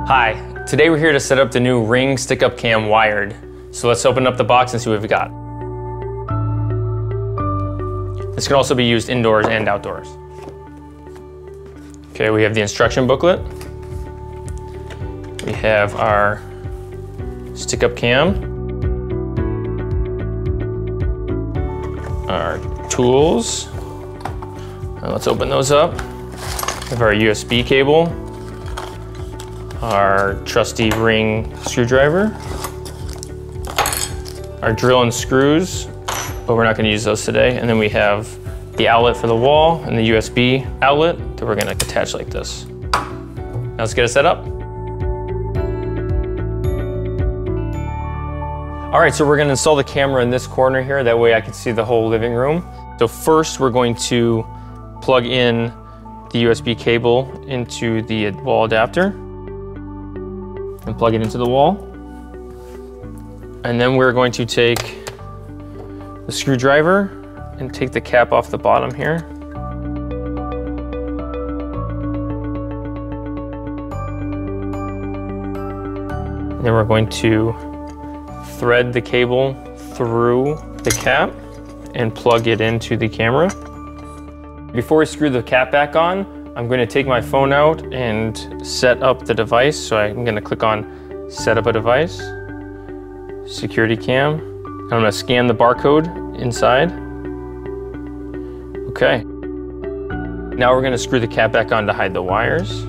Hi, today we're here to set up the new Ring stick-up cam wired. So let's open up the box and see what we've got. This can also be used indoors and outdoors. Okay, we have the instruction booklet. We have our stick-up cam. Our tools. Now let's open those up. We have our USB cable. Our trusty Ring screwdriver. Our drill and screws, but we're not going to use those today. And then we have the outlet for the wall and the USB outlet that we're going to attach like this. Now let's get it set up. All right, so we're going to install the camera in this corner here. That way I can see the whole living room. So first we're going to plug in the USB cable into the wall adapter and plug it into the wall. And then we're going to take the screwdriver and take the cap off the bottom here. And then we're going to thread the cable through the cap and plug it into the camera. Before we screw the cap back on, I'm going to take my phone out and set up the device. So I'm going to click on Set Up a Device, Security Cam. I'm going to scan the barcode inside. Okay. Now we're going to screw the cap back on to hide the wires.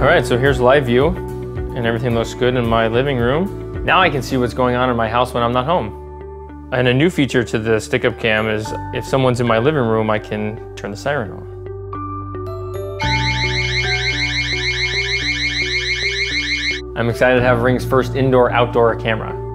All right, so here's live view, and everything looks good in my living room. Now I can see what's going on in my house when I'm not home. And a new feature to the stick-up cam is if someone's in my living room, I can turn the siren on. I'm excited to have Ring's first indoor-outdoor camera.